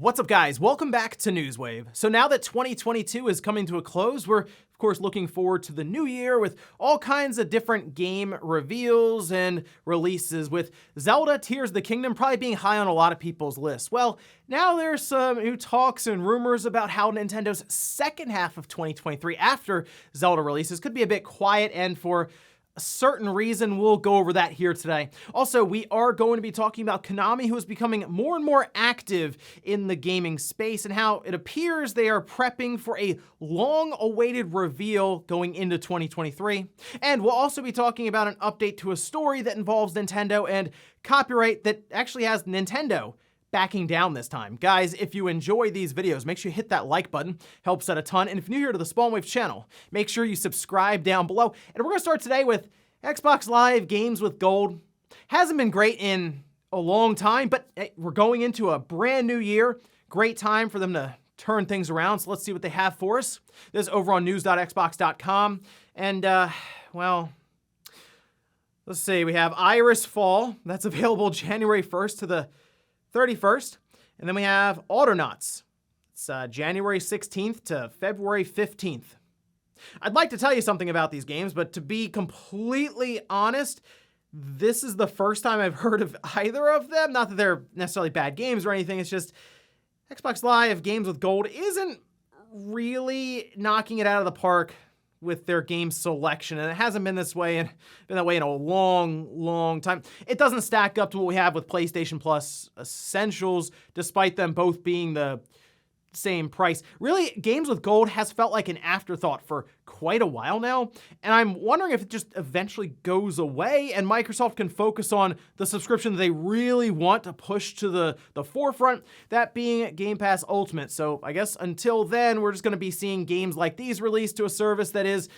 What's up, guys? Welcome back to Newswave. So now that 2022 is coming to a close, we're of course looking forward to the new year with all kinds of different game reveals and releases, with Zelda Tears of the Kingdom probably being high on a lot of people's lists. Well, now there's some new talks and rumors about how Nintendo's second half of 2023 after Zelda releases could be a bit quiet, and for a certain reason, we'll go over that here today. Also, we are going to be talking about Konami, who is becoming more and more active in the gaming space, and how it appears they are prepping for a long-awaited reveal going into 2023. And we'll also be talking about an update to a story that involves Nintendo and copyright that actually has Nintendo backing down this time. Guys, if you enjoy these videos, make sure you hit that like button. Helps out a ton. And if you're new here to the Spawnwave channel, make sure you subscribe down below. And we're gonna start today with Xbox Live Games with Gold. Hasn't been great in a long time, but hey, we're going into a brand new year. Great time for them to turn things around. So let's see what they have for us. This is over on news.xbox.com. And well, let's see, we have Iris Fall. That's available January 1st to the 31st. And then we have Autonauts. It's January 16th to February 15th. I'd like to tell you something about these games, but to be completely honest, this is the first time I've heard of either of them. Not that they're necessarily bad games or anything. It's just Xbox Live Games with Gold isn't really knocking it out of the park with their game selection, and it hasn't been that way in a long time. It doesn't stack up to what we have with PlayStation Plus Essentials, despite them both being the same price. Really, Games with Gold has felt like an afterthought for quite a while now, and I'm wondering if it just eventually goes away and Microsoft can focus on the subscription that they really want to push to the forefront, that being Game Pass Ultimate. So I guess until then, we're just going to be seeing games like these released to a service that is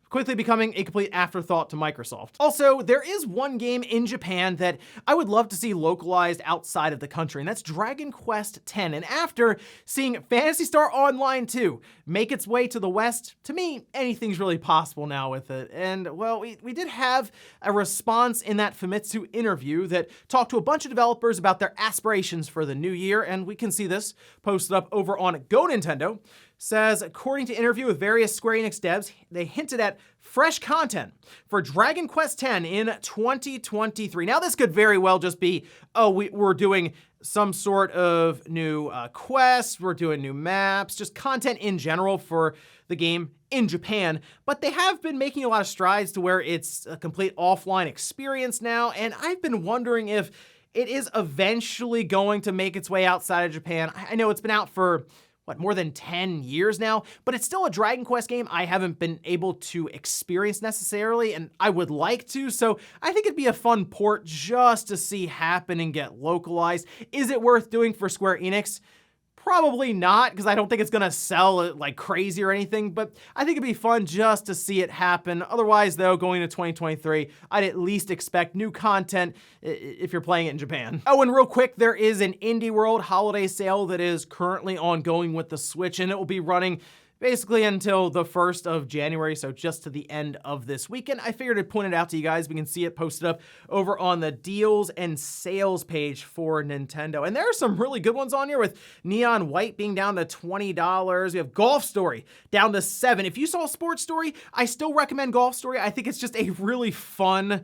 quickly becoming a complete afterthought to Microsoft. Also, there is one game in Japan that I would love to see localized outside of the country, and that's Dragon Quest X. And after seeing Phantasy Star Online 2 make its way to the West, to me, anything's really possible now with it. And well, we did have a response in that Famitsu interview that talked to a bunch of developers about their aspirations for the new year, and we can see this posted up over on Go Nintendo. Says, according to interview with various Square Enix devs, they hinted at fresh content for Dragon Quest X in 2023. Now, this could very well just be, oh, we're doing some sort of new quests, we're doing new maps, just content in general for the game in Japan. But they have been making a lot of strides to where it's a complete offline experience now, and I've been wondering if it is eventually going to make its way outside of Japan. I know it's been out for more than 10 years now, but it's still a Dragon Quest game I haven't been able to experience necessarily, and I would like to, so I think it'd be a fun port just to see happen and get localized. Is it worth doing for Square Enix? Probably not, because I don't think it's gonna sell like crazy or anything, but I think it'd be fun just to see it happen. Otherwise, though, going into 2023, I'd at least expect new content if you're playing it in Japan. Oh, and real quick, there is an Indie World holiday sale that is currently ongoing with the Switch, and it will be running basically until the 1st of January, so just to the end of this weekend. I figured I'd point it out to you guys. We can see it posted up over on the deals and sales page for Nintendo. And there are some really good ones on here, with Neon White being down to $20. We have Golf Story down to $7. If you saw Sports Story, I still recommend Golf Story. I think it's just a really fun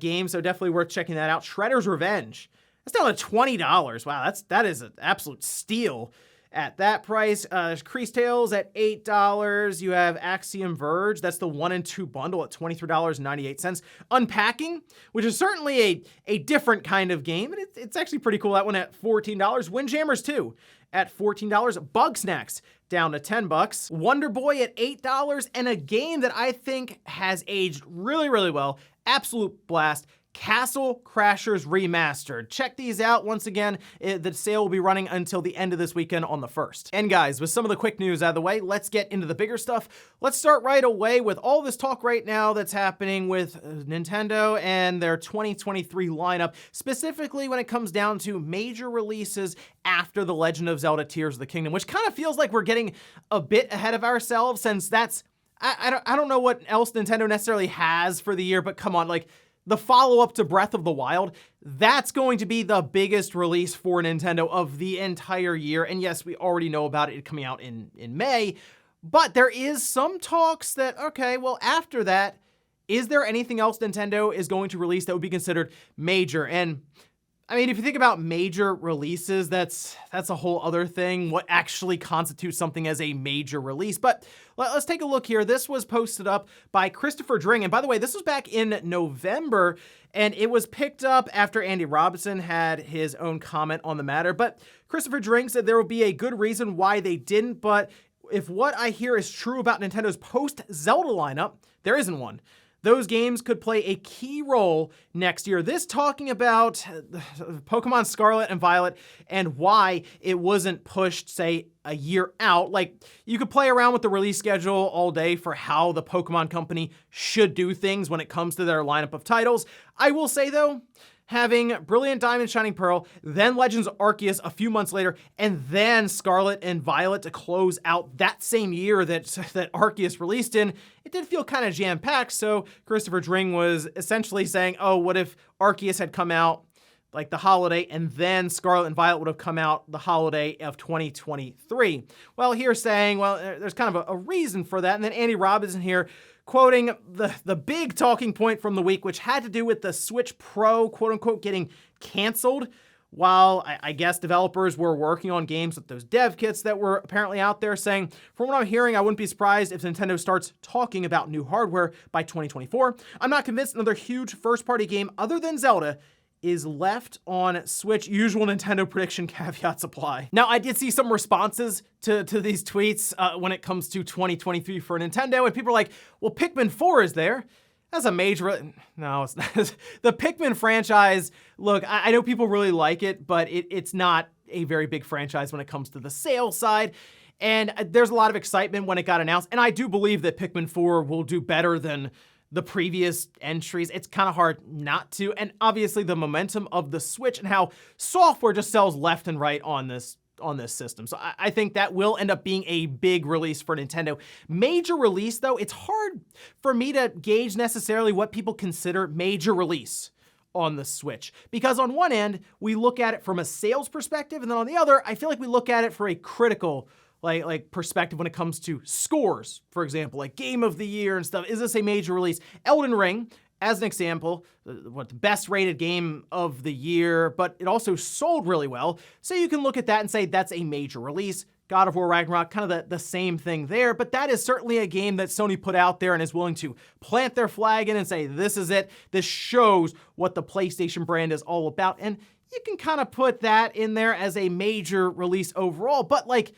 game, so definitely worth checking that out. Shredder's Revenge, that's down to $20. Wow, that is an absolute steal at that price. Crease Tales at $8. You have Axiom Verge, that's the 1 and 2 bundle at $23.98. Unpacking, which is certainly a different kind of game, and it's actually pretty cool. That one at $14. Windjammers 2 at $14. Bugsnax down to $10. Wonder Boy at $8, and a game that I think has aged really well, absolute blast, Castle Crashers Remastered. Check these out. Once again, the sale will be running until the end of this weekend on the 1st. And guys, with some of the quick news out of the way, let's get into the bigger stuff. Let's start right away with all this talk right now that's happening with Nintendo and their 2023 lineup, specifically when it comes down to major releases after The Legend of Zelda Tears of the Kingdom, which kind of feels like we're getting a bit ahead of ourselves, since that's, I don't know what else Nintendo necessarily has for the year, but come on, like, the follow-up to Breath of the Wild, that's going to be the biggest release for Nintendo of the entire year. And yes, we already know about it coming out in May, but there is some talks that, okay, well, after that, is there anything else Nintendo is going to release that would be considered major? And I mean, if you think about major releases, that's a whole other thing, what actually constitutes something as a major release. But let's take a look here. This was posted up by Christopher Dring. And by the way, this was back in November, and it was picked up after Andy Robinson had his own comment on the matter. But Christopher Dring said there will be a good reason why they didn't, but if what I hear is true about Nintendo's post-Zelda lineup, there isn't one. Those games could play a key role next year. This talking about Pokemon Scarlet and Violet and why it wasn't pushed, say, a year out. Like, you could play around with the release schedule all day for how the Pokemon company should do things when it comes to their lineup of titles. I will say, though, having Brilliant Diamond, Shining Pearl, then Legends Arceus a few months later, and then Scarlet and Violet to close out that same year that Arceus released in, it did feel kind of jam-packed. So Christopher Dring was essentially saying, oh, what if Arceus had come out like the holiday, and then Scarlet and Violet would have come out the holiday of 2023. Well, here saying, well, there's kind of a reason for that. And then Andy Robinson here quoting the big talking point from the week, which had to do with the Switch Pro, quote unquote, getting canceled while I guess developers were working on games with those dev kits that were apparently out there, saying, from what I'm hearing, I wouldn't be surprised if Nintendo starts talking about new hardware by 2024. I'm not convinced another huge first-party game other than Zelda is left on Switch. Usual Nintendo prediction caveats apply. Now, I did see some responses to these tweets when it comes to 2023 for Nintendo, and people are like, well, Pikmin 4 is there. That's a major, no, it's not. The Pikmin franchise, look, I know people really like it, but it's not a very big franchise when it comes to the sales side. And there's a lot of excitement when it got announced. And I do believe that Pikmin 4 will do better than the previous entries. It's kind of hard not to. And obviously the momentum of the Switch and how software just sells left and right on this system. So I think that will end up being a big release for Nintendo. Major release, though, it's hard for me to gauge necessarily what people consider major release on the Switch. Because on one end, we look at it from a sales perspective, and then on the other, I feel like we look at it for a critical like perspective when it comes to scores, for example, like Game of the Year and stuff. Is this a major release? Elden Ring, as an example, the best rated game of the year, but it also sold really well. So you can look at that and say that's a major release. God of War Ragnarok, kind of the same thing there, but that is certainly a game that Sony put out there and is willing to plant their flag in and say, this is it. This shows what the PlayStation brand is all about. And you can kind of put that in there as a major release overall, but like,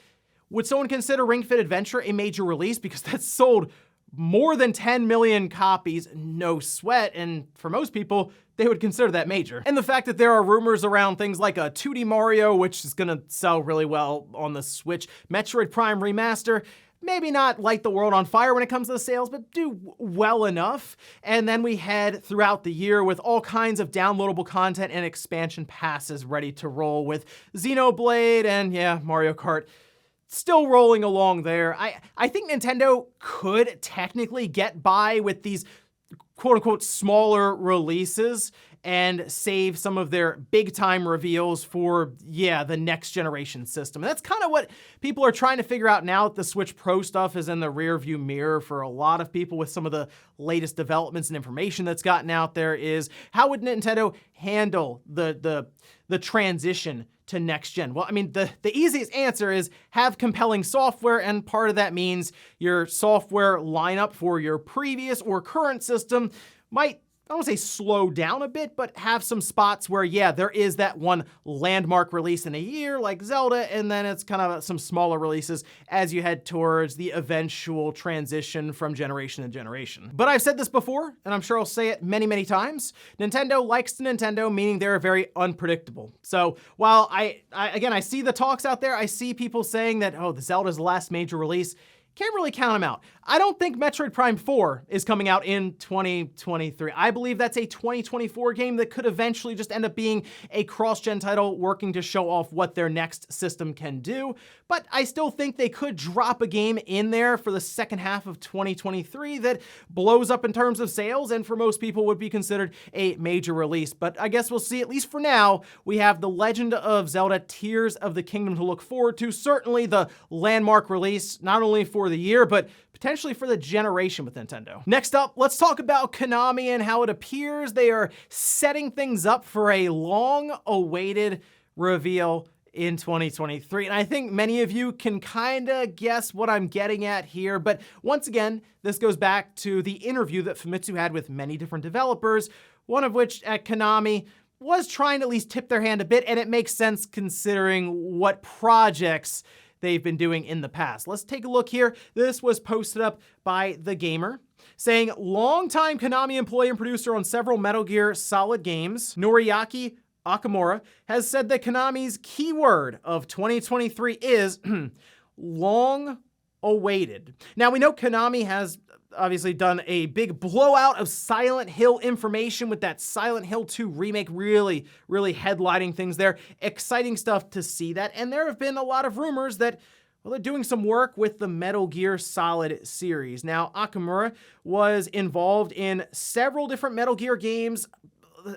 would someone consider Ring Fit Adventure a major release? Because that's sold more than 10 million copies, no sweat, and for most people, they would consider that major. And the fact that there are rumors around things like a 2D Mario, which is gonna sell really well on the Switch, Metroid Prime Remaster, maybe not light the world on fire when it comes to the sales, but do well enough. And then we head throughout the year with all kinds of downloadable content and expansion passes ready to roll with Xenoblade and, yeah, Mario Kart still rolling along there. I think Nintendo could technically get by with these quote-unquote smaller releases and save some of their big-time reveals for, yeah, the next generation system. And that's kind of what people are trying to figure out now that the Switch Pro stuff is in the rearview mirror for a lot of people with some of the latest developments and information that's gotten out there, is how would Nintendo handle the transition to next gen? Well, I mean, the easiest answer is have compelling software, and part of that means your software lineup for your previous or current system might, I don't want to say slow down a bit, but have some spots where, yeah, there is that one landmark release in a year like Zelda, and then it's kind of some smaller releases as you head towards the eventual transition from generation to generation. But I've said this before, and I'm sure I'll say it many, many times. Nintendo likes to Nintendo, meaning they're very unpredictable. So while I see the talks out there, I see people saying that, oh, the Zelda's the last major release. can't really count them out. I don't think Metroid Prime 4 is coming out in 2023. I believe that's a 2024 game that could eventually just end up being a cross-gen title working to show off what their next system can do. But I still think they could drop a game in there for the second half of 2023 that blows up in terms of sales and for most people would be considered a major release. But I guess we'll see. At least for now, we have The Legend of Zelda Tears of the Kingdom to look forward to. Certainly the landmark release, not only for the year, but potentially for the generation with Nintendo. Next up, let's talk about Konami and how it appears they are setting things up for a long-awaited reveal in 2023. And I think many of you can kind of guess what I'm getting at here. But once again, this goes back to the interview that Famitsu had with many different developers, one of which at Konami was trying to at least tip their hand a bit, and it makes sense considering what projects they've been doing in the past. Let's take a look here. This was posted up by The Gamer, saying, longtime Konami employee and producer on several Metal Gear Solid games, Noriaki Okamura, has said that Konami's keyword of 2023 is long awaited. Now, we know Konami has obviously done a big blowout of Silent Hill information with that Silent Hill 2 remake, really headlining things there. Exciting stuff to see that. And there have been a lot of rumors that, well, they're doing some work with the Metal Gear Solid series. Now, Okamura was involved in several different Metal Gear games.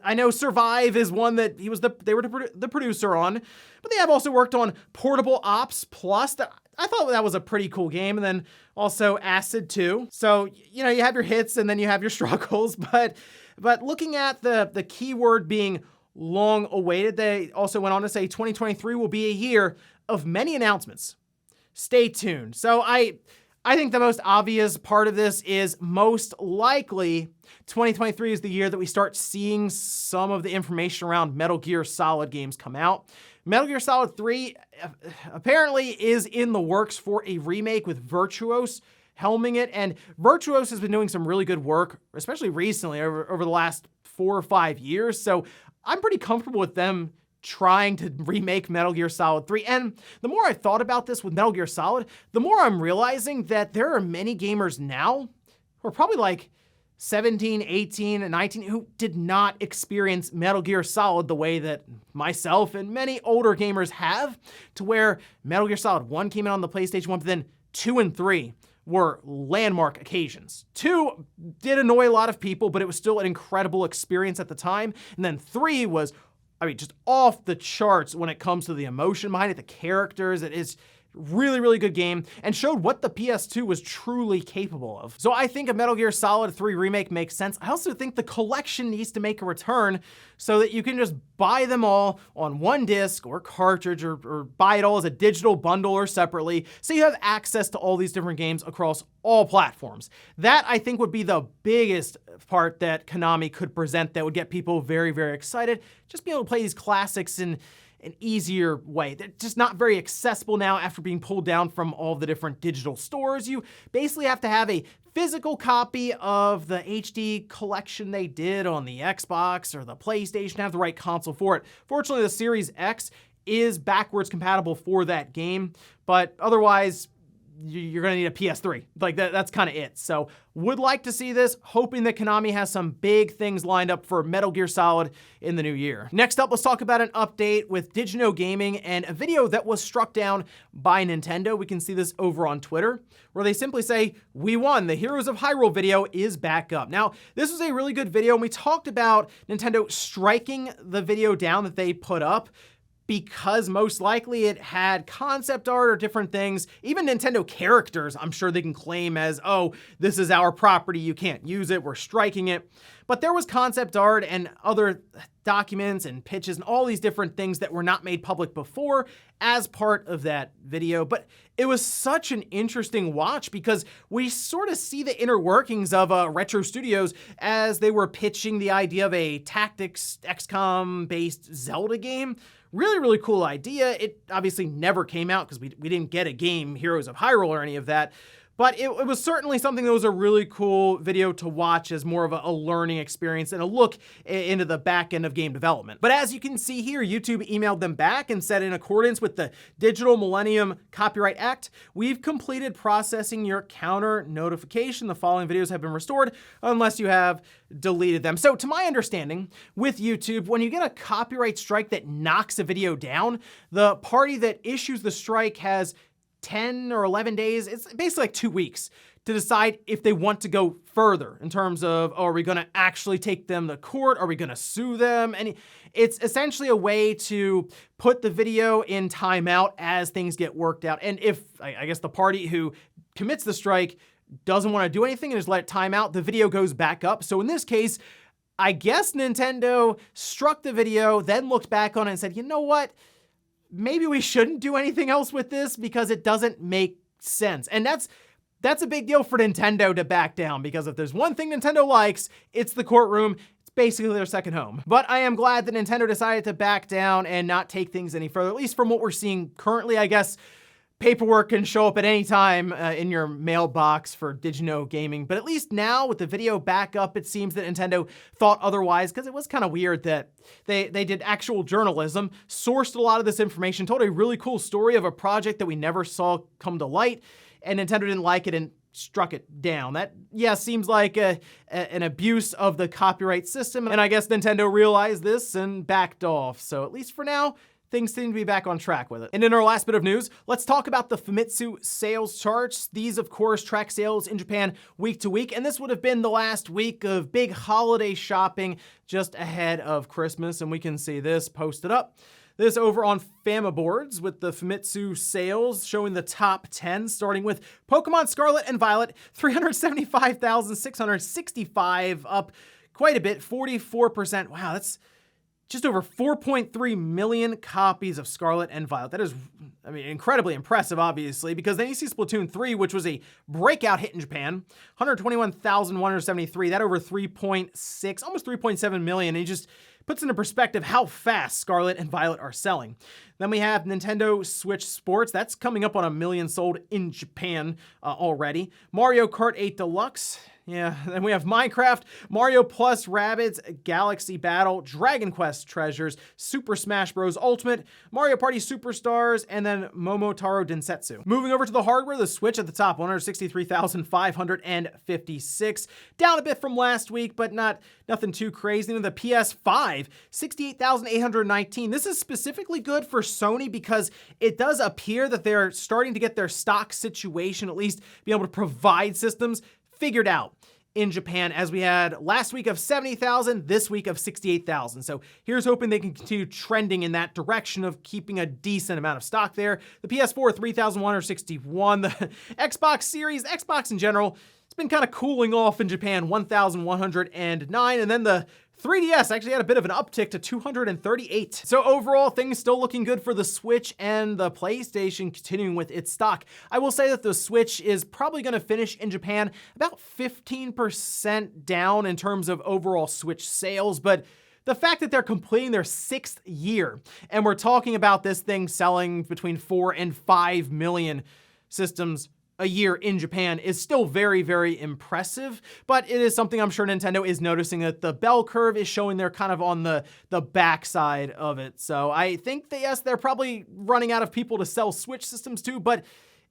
I know Survive is one that they were the producer on, but they have also worked on Portable Ops Plus. I thought that was a pretty cool game, and then also Acid 2. So, you know, you have your hits and then you have your struggles, but looking at the keyword being long awaited, they also went on to say 2023 will be a year of many announcements. Stay tuned. So I think the most obvious part of this is most likely 2023 is the year that we start seeing some of the information around Metal Gear Solid games come out. Metal Gear Solid 3 apparently is in the works for a remake with Virtuos helming it, and Virtuos has been doing some really good work, especially recently over the last 4 or 5 years, so I'm pretty comfortable with them trying to remake Metal Gear Solid 3. And the more I thought about this with Metal Gear Solid, the more I'm realizing that there are many gamers now who are probably like 17, 18, and 19 who did not experience Metal Gear Solid the way that myself and many older gamers have, to where Metal Gear Solid 1 came out on the PlayStation 1, but then 2 and 3 were landmark occasions. 2 did annoy a lot of people, but it was still an incredible experience at the time. And then 3 was, I mean, just off the charts when it comes to the emotion behind it, the characters. It is really good game and showed what the PS2 was truly capable of. So I think a Metal Gear Solid 3 remake makes sense. I also think the collection needs to make a return so that you can just buy them all on one disc or cartridge or buy it all as a digital bundle or separately, so you have access to all these different games across all platforms. That, I think, would be the biggest part that Konami could present that would get people very excited. Just being able to play these classics in an easier way. They're just not very accessible now after being pulled down from all the different digital stores. You basically have to have a physical copy of the HD collection they did on the Xbox or the PlayStation, have the right console for it. Fortunately, the Series X is backwards compatible for that game, but otherwise, you're gonna need a PS3. Like that's kind of it. So would like to see this, hoping that Konami has some big things lined up for Metal Gear Solid in the new year. Next up, let's talk about an update with Digino Gaming and a video that was struck down by Nintendo. We can see this over on Twitter, where they simply say, "We won, the Heroes of Hyrule video is back up." Now, this was a really good video, and we talked about Nintendo striking the video down that they put up, because most likely it had concept art or different things. Even Nintendo characters, I'm sure they can claim as, oh, this is our property, you can't use it, we're striking it. But there was concept art and other documents and pitches and all these different things that were not made public before as part of that video. But it was such an interesting watch because we sort of see the inner workings of Retro Studios as they were pitching the idea of a tactics XCOM-based Zelda game. Really cool idea. It obviously never came out because we didn't get a game, Heroes of Hyrule or any of that. But it was certainly something that was a really cool video to watch as more of a learning experience and a look into the back end of game development. But as you can see here, YouTube emailed them back and said, in accordance with the Digital Millennium Copyright Act, we've completed processing your counter notification. The following videos have been restored unless you have deleted them. So to my understanding, with YouTube, when you get a copyright strike that knocks a video down, the party that issues the strike has 10 or 11 days, it's basically like 2 weeks, to decide if they want to go further in terms of, oh, are we gonna actually take them to court? Are we gonna sue them? And it's essentially a way to put the video in timeout as things get worked out. And if, I guess the party who commits the strike doesn't wanna do anything and just let it time out, the video goes back up. So in this case, I guess Nintendo struck the video, then looked back on it and said, you know what? Maybe we shouldn't do anything else with this because it doesn't make sense. And that's a big deal for Nintendo to back down, because if there's one thing Nintendo likes, it's the courtroom. It's basically their second home. But I am glad that Nintendo decided to back down and not take things any further, at least from what we're seeing currently. I guess paperwork can show up at any time in your mailbox for Did You Know Gaming. But at least now with the video back up, it seems that Nintendo thought otherwise, because it was kind of weird that they did actual journalism, sourced a lot of this information, told a really cool story of a project that we never saw come to light, and Nintendo didn't like it and struck it down. That, yeah, seems like an abuse of the copyright system. And I guess Nintendo realized this and backed off. So at least for now, things seem to be back on track with it. And in our last bit of news, let's talk about the Famitsu sales charts. These, of course, track sales in Japan week to week, and this would have been the last week of big holiday shopping just ahead of Christmas, and we can see this posted up. This over on Famiboards with the Famitsu sales showing the top 10, starting with Pokemon Scarlet and Violet, 375,665, up quite a bit, 44%. Wow, that's just over 4.3 million copies of Scarlet and Violet. That is, I mean, incredibly impressive, obviously, because then you see Splatoon 3, which was a breakout hit in Japan, 121,173, that over 3.6, almost 3.7 million. And it just puts into perspective how fast Scarlet and Violet are selling. Then we have Nintendo Switch Sports. That's coming up on 1 million sold in Japan already. Mario Kart 8 Deluxe. Yeah, then we have Minecraft, Mario Plus Rabbids Galaxy Battle, Dragon Quest Treasures, Super Smash Bros. Ultimate, Mario Party Superstars, and then Momotaro Densetsu. Moving over to the hardware, the Switch at the top, 163,556, down a bit from last week, but nothing too crazy. And the PS5, 68,819. This is specifically good for Sony because it does appear that they're starting to get their stock situation, at least be able to provide systems, figured out in Japan, as we had last week of 70,000, this week of 68,000. So here's hoping they can continue trending in that direction of keeping a decent amount of stock there. The PS4, 3,161. The Xbox Series, Xbox in general, it's been kind of cooling off in Japan, 1,109. And then the 3DS actually had a bit of an uptick to 238. So overall, things still looking good for the Switch and the PlayStation continuing with its stock. I will say that the Switch is probably going to finish in Japan about 15% down in terms of overall Switch sales, but the fact that they're completing their 6th year, and we're talking about this thing selling between 4 and 5 million systems a year in Japan, is still very, very impressive, but it is something I'm sure Nintendo is noticing, that the bell curve is showing they're kind of on the backside of it. So I think that, yes, they're probably running out of people to sell Switch systems to, but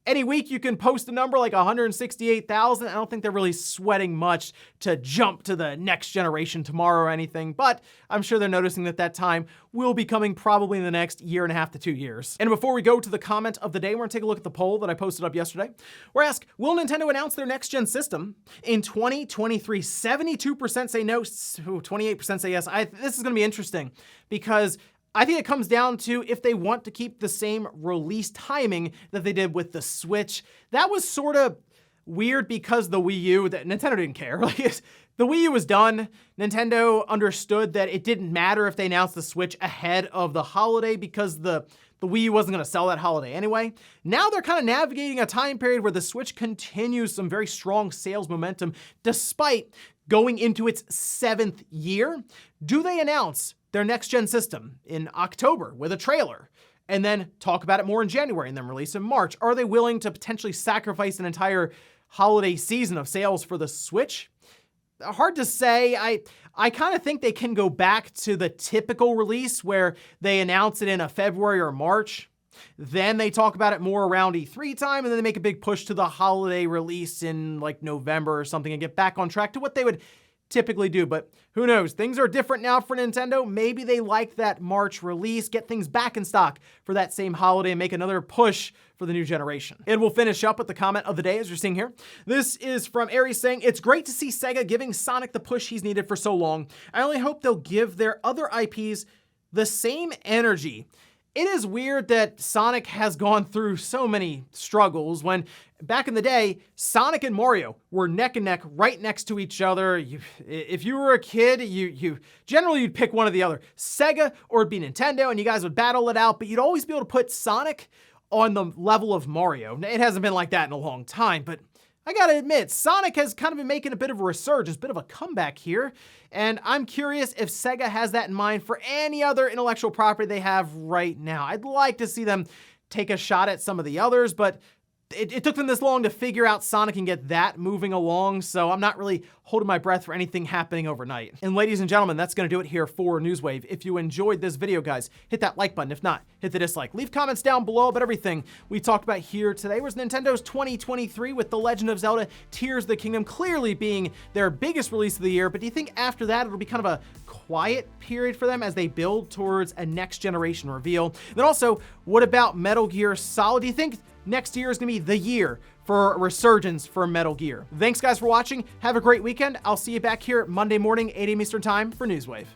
any week you can post a number like 168,000. I don't think they're really sweating much to jump to the next generation tomorrow or anything, but I'm sure they're noticing that time will be coming probably in the next 1.5 to 2 years. And before we go to the comment of the day, we're gonna take a look at the poll that I posted up yesterday. We're asked, will Nintendo announce their next gen system in 2023? 72% say no, 28% say yes. This is gonna be interesting because I think it comes down to if they want to keep the same release timing that they did with the Switch. That was sort of weird because the Wii U, that Nintendo didn't care. Like, the Wii U was done. Nintendo understood that it didn't matter if they announced the Switch ahead of the holiday because the Wii U wasn't going to sell that holiday anyway. Now they're kind of navigating a time period where the Switch continues some very strong sales momentum despite going into its 7th year. Do they announce their next-gen system in October with a trailer, and then talk about it more in January, and then release in March? Are they willing to potentially sacrifice an entire holiday season of sales for the Switch? Hard to say. I kind of think they can go back to the typical release where they announce it in a February or March. Then they talk about it more around E3 time, and then they make a big push to the holiday release in like November or something and get back on track to what they would typically do. But who knows? Things are different now for Nintendo. Maybe they like that March release, get things back in stock for that same holiday and make another push for the new generation. And we'll finish up with the comment of the day as you're seeing here. This is from Aries saying, "It's great to see Sega giving Sonic the push he's needed for so long. I only hope they'll give their other IPs the same energy. It is weird that Sonic has gone through so many struggles when back in the day, Sonic and Mario were neck and neck right next to each other. If you were a kid, you generally you'd pick one or the other, Sega or it'd be Nintendo, and you guys would battle it out, but you'd always be able to put Sonic on the level of Mario. It hasn't been like that in a long time, but I gotta admit, Sonic has kind of been making a bit of a resurgence, a bit of a comeback here, and I'm curious if Sega has that in mind for any other intellectual property they have right now. I'd like to see them take a shot at some of the others, but it took them this long to figure out Sonic and get that moving along, so I'm not really holding my breath for anything happening overnight. And ladies and gentlemen, that's gonna do it here for Newswave. If you enjoyed this video, guys, hit that like button. If not, hit the dislike. Leave comments down below about everything we talked about here today. Was Nintendo's 2023 with The Legend of Zelda Tears of the Kingdom clearly being their biggest release of the year, but do you think after that it'll be kind of a quiet period for them as they build towards a next generation reveal? Then also, what about Metal Gear Solid? Do you think next year is gonna be the year for a resurgence for Metal Gear? Thanks guys for watching. Have a great weekend. I'll see you back here Monday morning, 8 a.m. Eastern time for Newswave.